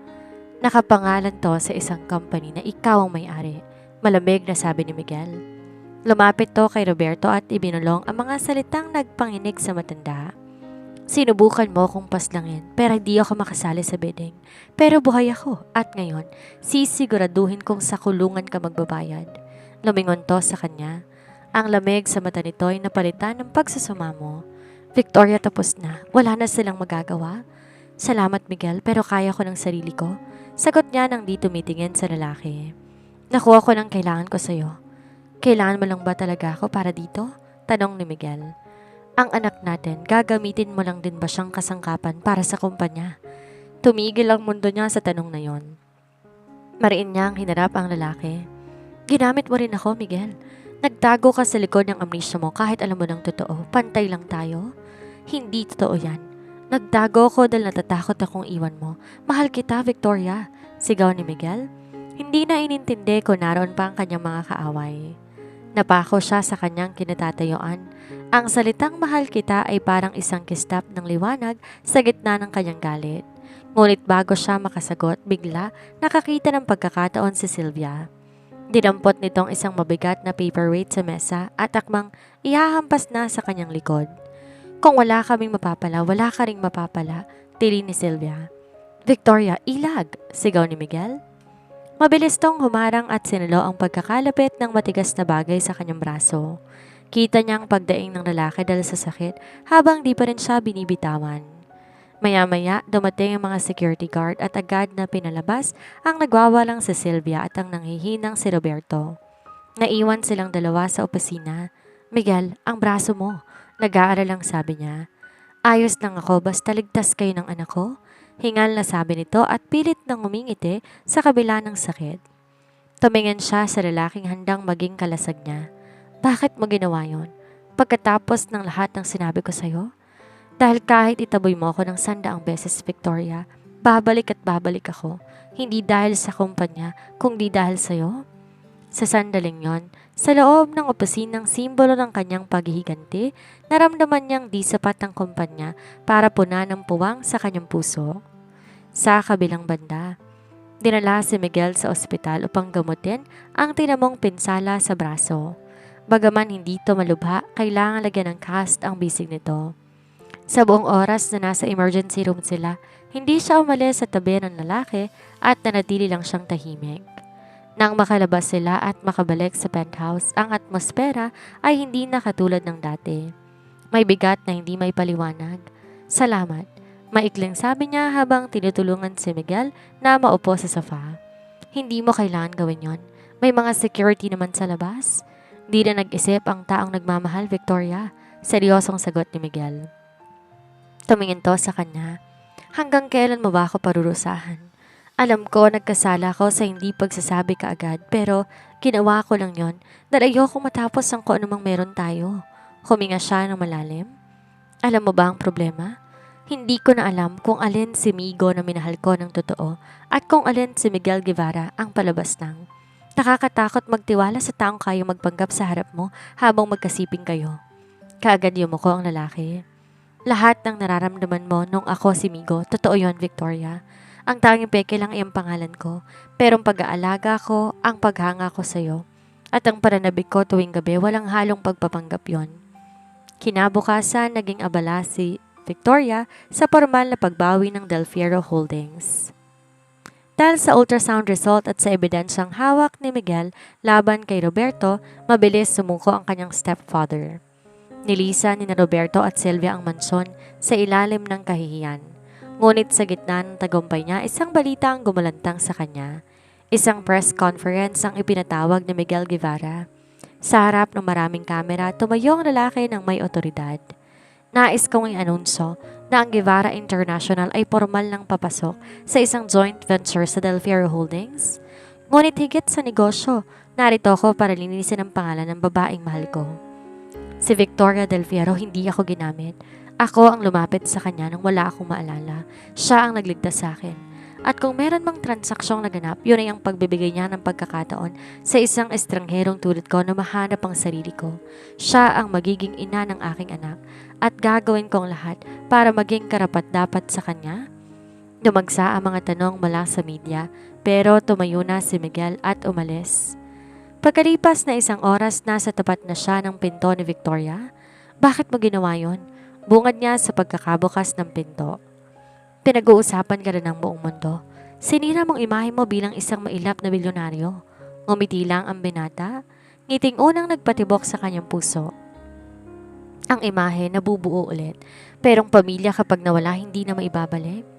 Nakapangalan to sa isang company na ikaw ang may-ari. Malamig na sabi ni Miguel. Lumapit to kay Roberto at ibinulong ang mga salitang nagpanginig sa matanda. Sinubukan mo kong paslangin pero hindi ako makasali sa bidding. Pero buhay ako at ngayon sisiguraduhin kong sa kulungan ka magbabayad. Lumingon to sa kanya. Ang lamig sa mata nito ay napalitan ng pagsusumamo. Victoria, tapos na. Wala na silang magagawa. Salamat, Miguel, pero kaya ko ng sarili ko. Sagot niya nang di tumitingin sa lalaki. Nakuha ko ng kailangan ko sa'yo. Kailangan mo lang ba talaga ako para dito? Tanong ni Miguel. Ang anak natin, gagamitin mo lang din ba siyang kasangkapan para sa kumpanya? Tumigil ang mundo niya sa tanong na yon. Mariin niyang hinarap ang lalaki. Ginamit mo rin ako, Miguel. Nagtago ka sa likod ng amnesia mo kahit alam mo ng totoo. Pantay lang tayo. Hindi totoo yan. Nagtago ko dahil natatakot akong iwan mo. Mahal kita, Victoria. Sigaw ni Miguel. Hindi na inintindi kung naroon pa ang kanyang mga kaaway. Napako siya sa kanyang kinatatayuan. Ang salitang mahal kita ay parang isang kistap ng liwanag sa gitna ng kanyang galit. Ngunit bago siya makasagot, bigla nakakita ng pagkakataon si Sylvia. Dinampot nitong isang mabigat na paperweight sa mesa at akmang ihahampas na sa kanyang likod. Kung wala kaming mapapala, wala ka ring mapapala, tili ni Sylvia. Victoria, ilag! Sigaw ni Miguel. Mabilis tong humarang at sinulo ang pagkakalapit ng matigas na bagay sa kanyang braso. Kita niya ang pagdaing ng lalaki dahil sa sakit habang di pa rin siya binibitawan. Maya-maya, dumating ang mga security guard at agad na pinalabas ang nagwawalang si Sylvia at ang nanghihinang si Roberto. Naiwan silang dalawa sa opisina. Miguel, ang braso mo. Nag-aalala lang sabi niya. Ayos lang ako basta ligtas kayo ng anak ko. Hingal na sabi nito at pilit nang umingiti sa kabila ng sakit. Tumingin siya sa lalaking handang maging kalasag niya. Bakit mo ginawa yon? Pagkatapos ng lahat ng sinabi ko sa'yo? Dahil kahit itaboy mo ako ng 100 beses, Victoria, Babalik at babalik ako. Hindi dahil sa kumpanya, kundi dahil sa'yo. Sa sandaling yon, sa loob ng opisinang simbolo ng kanyang paghihiganti, naramdaman niyang di sapat ang kumpanya para punan ng puwang sa kanyang puso. Sa kabilang banda, dinala si Miguel sa ospital upang gamutin ang tinamong pinsala sa braso. Bagaman hindi ito malubha, kailangan lagyan ng cast ang bisig nito. Sa buong oras na nasa emergency room sila, hindi siya umalis sa tabi ng lalaki at nanatili lang siyang tahimik. Nang makalabas sila at makabalik sa penthouse, ang atmosfera ay hindi na katulad ng dati. May bigat na hindi may paliwanag. Salamat. Maikling sabi niya habang tinutulungan si Miguel na maupo sa sofa. Hindi mo kailangan gawin yon. May mga security naman sa labas. Di na nag-isip ang taong nagmamahal, Victoria. Seryosong sagot ni Miguel. Tumingin to sa kanya. Hanggang kailan mo ba ako parurusahan? Alam ko nagkasala ko sa hindi pagsasabi kaagad pero ginawa ko lang yon dahil ayoko matapos ang kung anumang meron tayo. Huminga siya ng malalim. Alam mo ba ang problema? Hindi ko na alam kung alin si Migo na minahal ko ng totoo at kung alin si Miguel Guevara ang palabas ng. Nakakatakot magtiwala sa taong kayo magpanggap sa harap mo habang magkasiping kayo. Kaagad yumuko ang lalaki. Lahat ng nararamdaman mo nung ako si Migo, totoo yon, Victoria. Ang tanging peke lang ay ang pangalan ko, pero ang pag-aalaga ko, ang paghanga ko sa'yo. At ang pananabik ko tuwing gabi, walang halong pagpapanggap yon. Kinabukasan, naging abala si Victoria sa formal na pagbawi ng Del Fierro Holdings. Dahil sa ultrasound result at sa ebidensyang hawak ni Miguel laban kay Roberto, mabilis sumuko ang kanyang stepfather. Nilisan ni Roberto at Sylvia ang mansyon sa ilalim ng kahihiyan. Ngunit sa gitna ng tagumpay niya, isang balita ang gumalantang sa kanya. Isang press conference ang ipinatawag ni Miguel Guevara. Sa harap ng maraming kamera, tumayo ang lalaki ng may otoridad. Nais kong i-anunsyo na ang Guevara International ay formal ng papasok sa isang joint venture sa Del Fierro Holdings. Ngunit higit sa negosyo, narito ako para linisin ang pangalan ng babaeng mahal ko. Si Victoria Del Fierro, hindi ako ginamit. Ako ang lumapit sa kanya nang wala akong maalala. Siya ang nagligtas sa akin. At kung meron mang transaksyong naganap, yun ay ang pagbibigay niya ng pagkakataon sa isang estrangherong tulad ko na mahanap ang sarili ko. Siya ang magiging ina ng aking anak at gagawin ko ang lahat para maging karapat-dapat sa kanya. Dumagsa ang mga tanong mula sa media pero tumayo na si Miguel at umalis. Pagkalipas na isang oras, nasa tapat na siya ng pinto ni Victoria. Bakit mo ginawa yon? Bungad niya sa pagkakabukas ng pinto. Pinag-uusapan ka rin ng buong mundo. Sinira mong imahe mo bilang isang mailap na bilyonaryo. Ngumiti lang ang binata. Ngiting unang nagpatibok sa kanyang puso. Ang imahe nabubuo ulit. Pero ang pamilya kapag nawala hindi na maibabalik.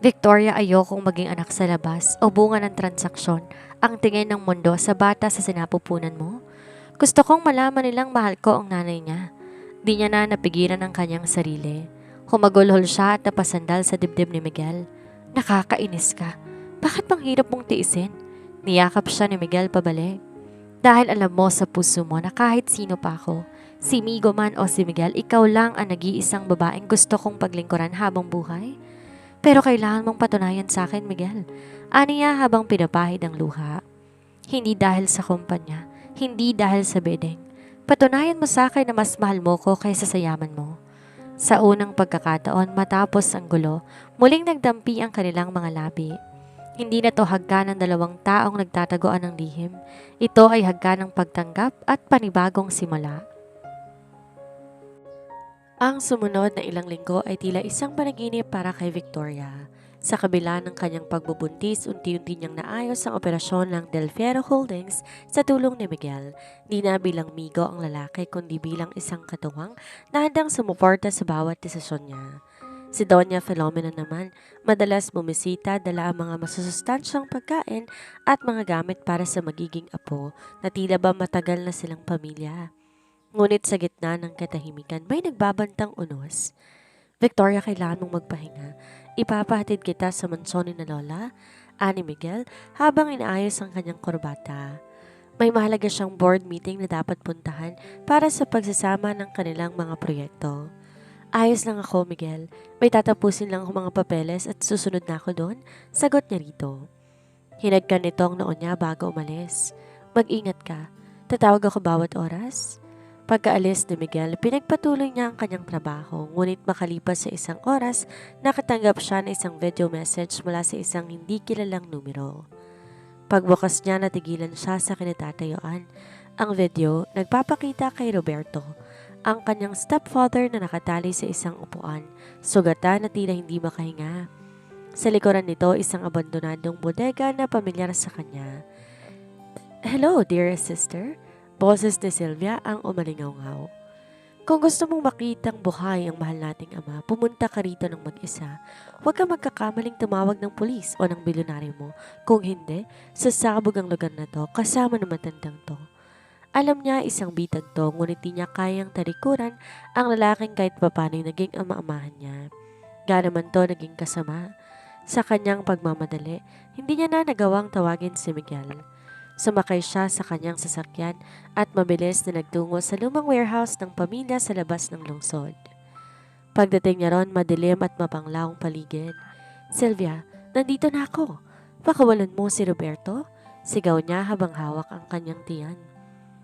Victoria, ayokong maging anak sa labas o bunga ng transaksyon ang tingin ng mundo sa bata sa sinapupunan mo. Gusto kong malaman nilang mahal ko ang nanay niya. Di niya na napigilan ang kanyang sarili. Humagulhol siya at napasandal sa dibdib ni Miguel. Nakakainis ka. Bakit bang hirap mong tiisin? Niyakap siya ni Miguel pabalik. Dahil alam mo sa puso mo na kahit sino pa ako, si Migo man o si Miguel, ikaw lang ang nag-iisang babaeng gusto kong paglingkuran habang buhay. Pero kailangan mong patunayan sa akin, Miguel. Aniya habang pinapahid ang luha. Hindi dahil sa kumpanya, hindi dahil sa bedeng. Patunayan mo sa akin na mas mahal mo ko kaysa sa yaman mo. Sa unang pagkakataon matapos ang gulo, muling nagdampi ang kanilang mga labi. Hindi na to hagga ng dalawang taong nagtataguan ng lihim. Ito ay hagga ng pagtanggap at panibagong simula. Ang sumunod na ilang linggo ay tila isang panaginip para kay Victoria. Sa kabila ng kanyang pagbubuntis, unti-unti niyang naayos ang operasyon ng Del Fierro Holdings sa tulong ni Miguel. Di na bilang Migo ang lalaki kundi bilang isang katuwang na handang sumuporta sa bawat desisyon niya. Si Doña Filomena naman, madalas bumisita, dala ang mga masusustansyang pagkain at mga gamit para sa magiging apo na tila ba matagal na silang pamilya. Ngunit sa gitna ng katahimikan, may nagbabantang unos. Victoria, kailangan mong magpahinga. Ipapahatid kita sa mansyon ni na Lola, ani Miguel, habang inaayos ang kanyang korbata. May mahalaga siyang board meeting na dapat puntahan para sa pagsasama ng kanilang mga proyekto. Ayos lang ako, Miguel. May tatapusin lang ako mga papeles at susunod na ako doon. Sagot niya rito. Hinagkan nito ang noon niya bago umalis. Mag-ingat ka. Tatawag ako bawat oras. Pagkaalis ni Miguel, pinagpatuloy niya ang kanyang trabaho. Ngunit makalipas sa isang oras, nakatanggap siya ng isang video message mula sa isang hindi kilalang numero. Pagbukas niya, natigilan siya sa kinatatayuan. Ang video, nagpapakita kay Roberto, ang kanyang stepfather na nakatali sa isang upuan, sugatan na tila hindi makahinga. Sa likuran nito, isang abandonadong bodega na pamilyar sa kanya. Hello, dearest sister. Boses ni Sylvia ang umalingaw-ngaw. Kung gusto mong makitang buhay ang mahal nating ama, pumunta ka rito ng mag-isa. Huwag kang magkakamaling tumawag ng pulis o ng bilyonaryo mo. Kung hindi, sasabog ang lugar na to kasama ng matandang to. Alam niya isang bitag to, ngunit di niya kayang talikuran ang lalaking kahit papano'y naging ama-amahan niya. Ganaman to naging kasama. Sa kanyang pagmamadali, hindi niya na nagawang tawagin si Miguel. Sumakay siya sa kanyang sasakyan at mabilis na nagtungo sa lumang warehouse ng pamilya sa labas ng lungsod. Pagdating niya ron, madilim at mapanglawang paligid. Sylvia, nandito na ako. Pakawalan mo si Roberto? Sigaw niya habang hawak ang kanyang tiyan.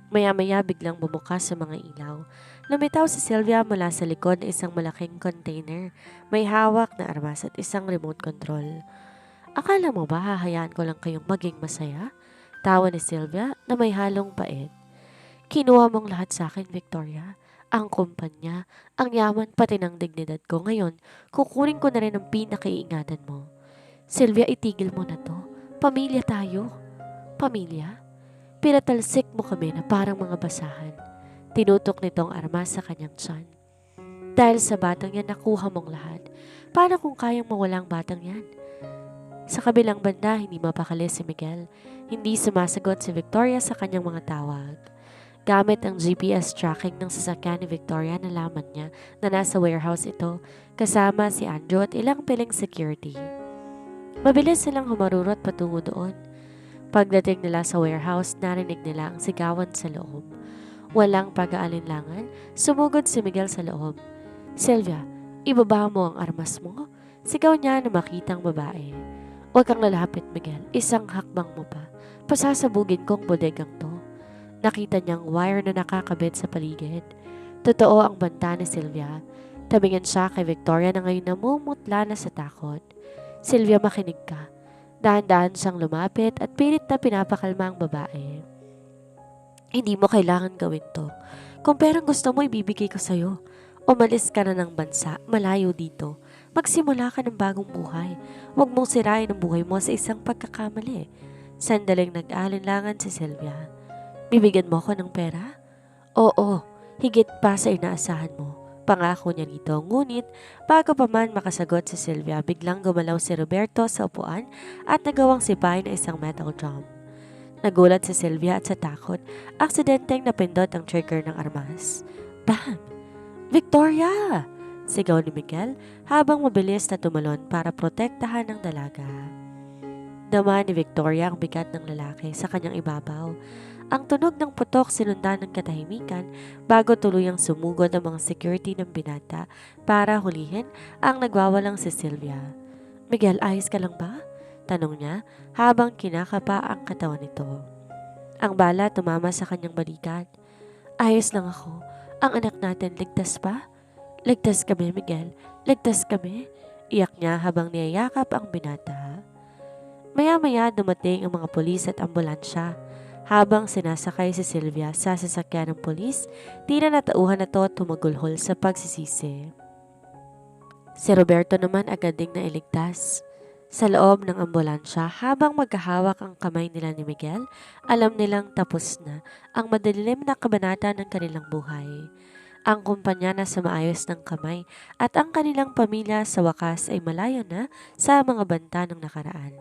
Maya-maya biglang bumukas sa mga ilaw. Lumitaw si Sylvia mula sa likod ng isang malaking container. May hawak na armas at isang remote control. Akala mo ba hahayaan ko lang kayong maging masaya? Tawa ni Sylvia na may halong pait. Kinuha mong lahat sa akin, Victoria. Ang kumpanya, ang yaman pati ng dignidad ko. Ngayon, kukunin ko na rin ang pinakaiingatan mo. Sylvia, itigil mo na to. Pamilya tayo. Pamilya? Pinatalsik mo kami na parang mga basahan. Tinutok nitong armas sa kanyang tiyan. Dahil sa batang yan, nakuha mong lahat. Paano kung kayang mawala ang batang yan? Sa kabilang banda, hindi mapakali si Miguel. Hindi sumasagot si Victoria sa kanyang mga tawag. Gamit ang GPS tracking ng sasakyan ni Victoria, nalaman niya na nasa warehouse ito kasama si Andrew at ilang piling security. Mabilis silang humarurot patungo doon. Pagdating nila sa warehouse, narinig nila ang sigawan sa loob. Walang pag-aalinlangan, sumugod si Miguel sa loob. Sylvia, ibaba mo ang armas mo? Sigaw niya na makitang babae. Huwag kang lalapit, Miguel. Isang hakbang mo pa. Pasasabugin kong bodegang to. Nakita niyang wire na nakakabit sa paligid. Totoo ang banta ni Sylvia. Tabingan siya kay Victoria na ngayon namumutla na sa takot. Sylvia, makinig ka. Dahan-dahan siyang lumapit at pilit na pinapakalma ang babae. Hindi mo kailangan gawin to. Kung perang gusto mo, ibibigay ko sa'yo. Umalis ka na ng bansa, malayo dito. Magsimula ka ng bagong buhay. Huwag mong sirain ang buhay mo sa isang pagkakamali. Sandaling nag-alinlangan si Sylvia. Bibigyan mo ko ng pera? Oo, higit pa sa inaasahan mo. Pangako niya rito. Ngunit bago pa man makasagot si Sylvia, biglang gumalaw si Roberto sa upuan at nagawang sipahin na isang metal drum. Nagulat si Sylvia at sa takot, aksidenteng napindot ang trigger ng armas. Bam! Victoria! Sigaw ni Miguel habang mabilis na tumalon para protektahan ang dalaga. Dama ni Victoria ang bigat ng lalaki sa kanyang ibabaw. Ang tunog ng putok sinundan ng katahimikan bago tuluyang sumugod ang mga security ng binata para hulihin ang nagwawalang si Sylvia. Miguel, ayos ka lang ba? Tanong niya habang kinakapa ang katawan nito. Ang bala tumama sa kanyang balikat. Ayos lang ako. Ang anak natin ligtas pa? Ligtas kami, Miguel. Ligtas kami. Iyak niya habang niyayakap ang binata. Maya-maya dumating ang mga pulis at ambulansya. Habang sinasakay si Sylvia sa sasakyan ng pulis, tila natauhan na to at tumagulhol sa pagsisisi. Si Roberto naman agad ding nailigtas. Sa loob ng ambulansya, habang magkahawak ang kamay nila ni Miguel, alam nilang tapos na ang madilim na kabanata ng kanilang buhay. Ang kumpanya na sa maayos ng kamay at ang kanilang pamilya sa wakas ay malayo na sa mga banta ng nakaraan.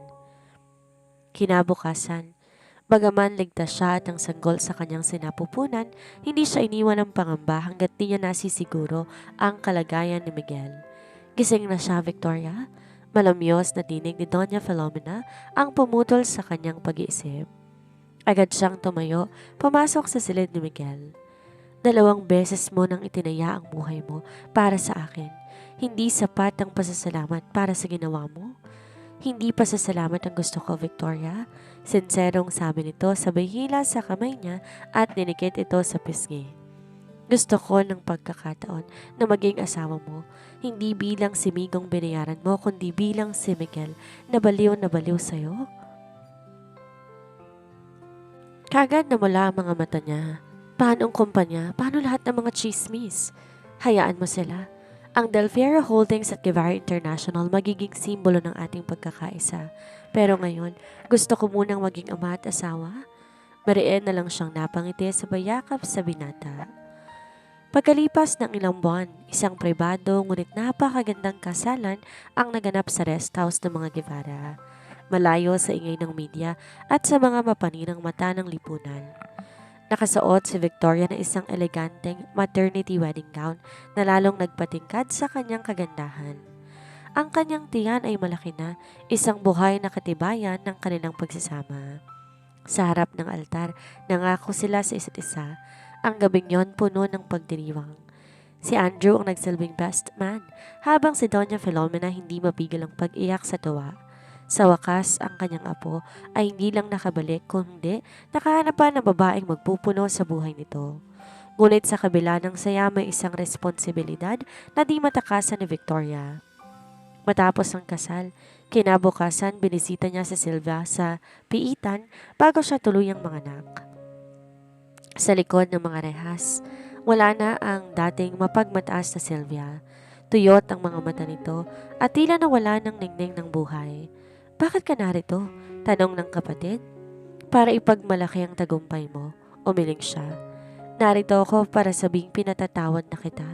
Kinabukasan, bagaman ligtas siya at ang sanggol sa kanyang sinapupunan, hindi siya iniwan ng pangamba hanggat di niya nasisiguro ang kalagayan ni Miguel. Gising na siya, Victoria. Malamyos na dinig ni Doña Filomena ang pumutol sa kanyang pag-iisip. Agad siyang tumayo, pumasok sa silid ni Miguel. 2 beses mo nang itinaya ang buhay mo para sa akin. Hindi sapat ang pasasalamat para sa ginawa mo? Hindi pasasalamat ang gusto ko, Victoria. Sinserong sabi nito sabay hila sa kamay niya at dinikit ito sa pisngi. Gusto ko ng pagkakataon na maging asawa mo, hindi bilang si Migong binayaran mo, kundi bilang si Miguel na baliw sa'yo. Kagad namula ang mga mata niya. Paano ang kumpanya? Paano lahat ng mga chismis? Hayaan mo sila. Ang Del Fierro Holdings at Guevara International magiging simbolo ng ating pagkakaisa. Pero ngayon, gusto ko munang maging ama at asawa. Mariin na lang siyang napangiti sa bayakap sa binata. Pagkalipas ng ilang buwan, isang pribado ngunit napakagandang kasalan ang naganap sa rest house ng mga Guevara. Malayo sa ingay ng media at sa mga mapaninang mata ng lipunan. Nakasuot si Victoria na isang eleganteng maternity wedding gown na lalong nagpatingkad sa kanyang kagandahan. Ang kanyang tiyan ay malaki na, isang buhay na katibayan ng kanilang pagsasama. Sa harap ng altar, nangako sila sa isa't isa. Ang gabing yon puno ng pagdiriwang. Si Andrew ang nagsilbing best man, habang si Doña Filomena hindi mapigil ang pag-iyak sa tuwa. Sa wakas, ang kanyang apo ay hindi lang nakabalik kundi nakahanap pa ng babaeng magpupuno sa buhay nito. Ngunit sa kabila ng saya may isang responsibilidad na di matakasan ni Victoria. Matapos ang kasal, kinabukasan binisita niya si Silvia sa piitan bago siya tuluyang manganak. Sa likod ng mga rehas, wala na ang dating mapagmataas na Silvia. Tuyot ang mga mata nito at tila nawala ng ningning ng buhay. Bakit ka narito? Tanong ng kapatid. Para ipagmalaki ang tagumpay mo, umiling siya. Narito ako para sabing pinatatawad na kita.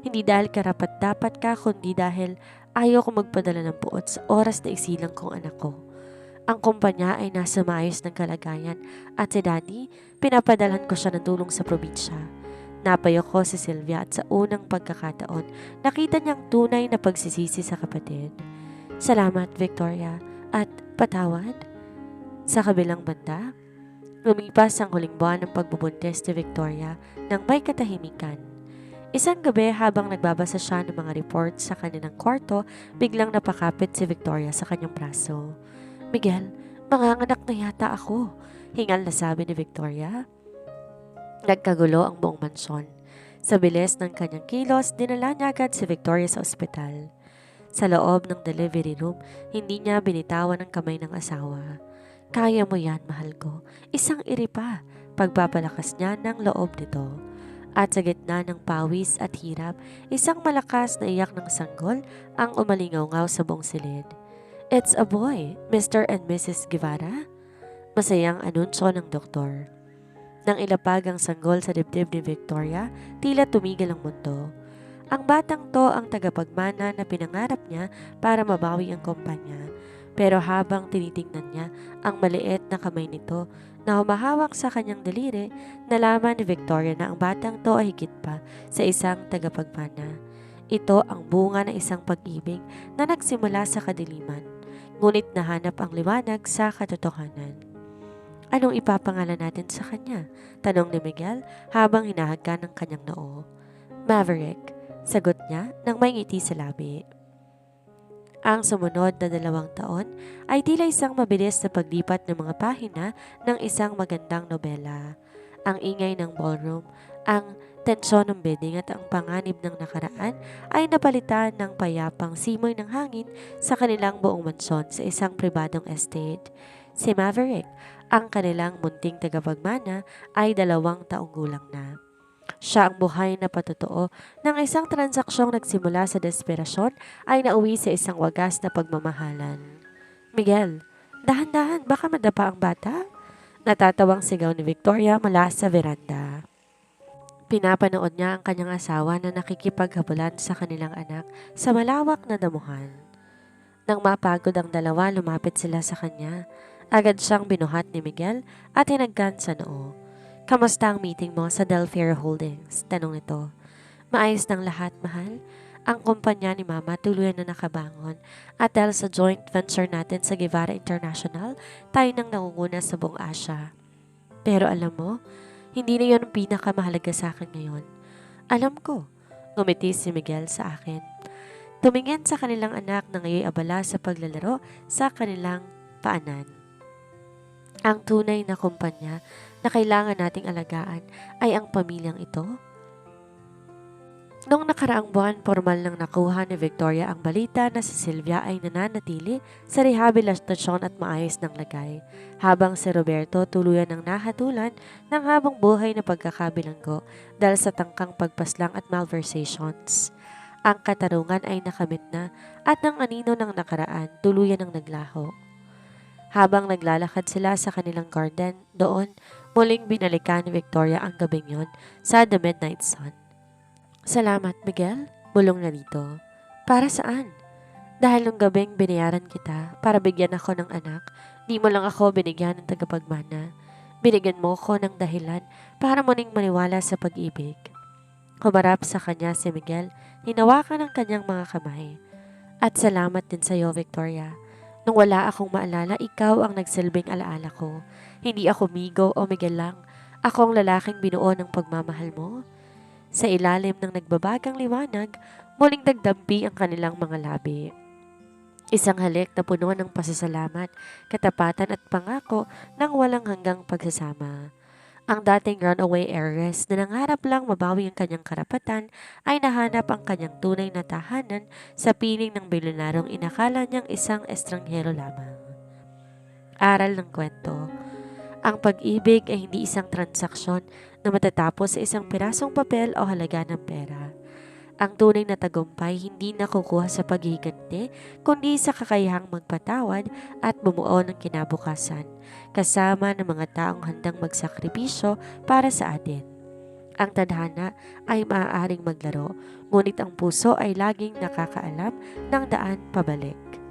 Hindi dahil karapat dapat ka, kundi dahil ayaw ko magpadala ng puot sa oras na isilang kong anak ko. Ang kumpanya ay nasa maayos ng kalagayan at si Daddy, pinapadalhan ko siya ng tulong sa probinsya. Napayo ko si Silvia at sa unang pagkakataon, nakita niyang tunay na pagsisisi sa kapatid. Salamat, Victoria, at patawad. Sa kabilang banda, lumipas ang huling buwan ng pagbubuntis ni Victoria nang may katahimikan. Isang gabi habang nagbabasa siya ng mga reports sa kanilang kwarto, biglang napakapit si Victoria sa kanyang braso. Miguel, manganganak na yata ako, hingal na sabi ni Victoria. Nagkagulo ang buong mansyon. Sa bilis ng kanyang kilos, dinala niya agad si Victoria sa ospital. Sa loob ng delivery room, hindi niya binitawan ang kamay ng asawa. Kaya mo yan, mahal ko. Isang iri pa, pagpapalakas niya ng loob nito. At sa gitna ng pawis at hirap, isang malakas na iyak ng sanggol ang umalingaw-ngaw sa buong silid. It's a boy, Mr. and Mrs. Guevara. Masayang anunsyo ng doktor. Nang ilapag ang sanggol sa dibdib ni Victoria, tila tumigil ang mundo. Ang batang to ang tagapagmana na pinangarap niya para mabawi ang kumpanya. Pero habang tinitingnan niya ang maliit na kamay nito na humahawak sa kanyang daliri, nalaman ni Victoria na ang batang to ay higit pa sa isang tagapagmana. Ito ang bunga ng isang pag-ibig na nagsimula sa kadiliman, ngunit nahanap ang liwanag sa katotohanan. Anong ipapangalan natin sa kanya? Tanong ni Miguel habang hinahagkan ng kanyang noo. Maverick, sagot niya nang may ngiti sa labi. Ang sumunod na 2 taon ay tila isang mabilis na paglipat ng mga pahina ng isang magandang nobela. Ang ingay ng ballroom, ang tensyon ng bedding at ang panganib ng nakaraan ay napalitan ng payapang simoy ng hangin sa kanilang buong mansyon sa isang pribadong estate. Si Maverick, ang kanilang munting tagapagmana, ay 2 taong gulang na. Siya ang buhay na patotoo ng isang transaksyong nagsimula sa desperasyon ay nauwi sa isang wagas na pagmamahalan. Miguel, dahan-dahan, baka madapa ang bata? Natatawang sigaw ni Victoria mula sa veranda. Pinapanood niya ang kanyang asawa na nakikipaghabulan sa kanilang anak sa malawak na damuhan. Nang mapagod ang dalawa, lumapit sila sa kanya. Agad siyang binuhat ni Miguel at hinagkan sa noo. Kamusta ang meeting mo sa Del Fierro Holdings? Tanong nito. Maayos ng lahat, mahal. Ang kumpanya ni Mama tuluyan na nakabangon at dahil sa joint venture natin sa Guevara International, tayo nang nangunguna sa buong Asia. Pero alam mo, Hindi na yun ang pinakamahalaga sa akin ngayon. Alam ko, ngumiti si Miguel sa akin. Tumingin sa kanilang anak na ngayon abala sa paglalaro sa kanilang paanan. Ang tunay na kumpanya na kailangan nating alagaan ay ang pamilyang ito. Noong nakaraang buwan, formal nang nakuha ni Victoria ang balita na si Sylvia ay nananatili sa rehabilitasyon at maayos ng lagay, habang si Roberto tuluyan ng nahatulan ng habang buhay na pagkakabilanggo dahil sa tangkang pagpaslang at malversations. Ang katarungan ay nakamit na at ng anino ng nakaraan tuluyan ng naglaho. Habang naglalakad sila sa kanilang garden, doon muling binalikan ni Victoria ang gabing yon sa The Midnight Sun. Salamat, Miguel. Bulong na dito. Para saan? Dahil nung gabing binayaran kita para bigyan ako ng anak, di mo lang ako binigyan ng tagapagmana. Binigyan mo ko ng dahilan para muling maniwala sa pag-ibig. Humarap sa kanya si Miguel, hinawakan ang kanyang mga kamay. At salamat din sa iyo, Victoria. Nung wala akong maalala, ikaw ang nagsilbing alaala ko. Hindi ako Migo o Miguel lang. Ako ang lalaking binuo ng pagmamahal mo. Sa ilalim ng nagbabagang liwanag, muling nagdampi ang kanilang mga labi. Isang halik na puno ng pasasalamat, katapatan at pangako ng walang hanggang pagsasama. Ang dating runaway heiress na nangarap lang mabawi ang kanyang karapatan ay nahanap ang kanyang tunay na tahanan sa piling ng bilyonarong inakala niyang isang estranghero lamang. Aral ng kwento. Ang pag-ibig ay hindi isang transaksyon na matatapos sa isang pirasong papel o halaga ng pera. Ang tunay na tagumpay hindi nakukuha sa paghihiganti, kundi sa kakayahang magpatawad at bumuo ng kinabukasan, kasama ng mga taong handang magsakripisyo para sa atin. Ang tadhana ay maaaring maglaro, ngunit ang puso ay laging nakakaalam ng daan pabalik.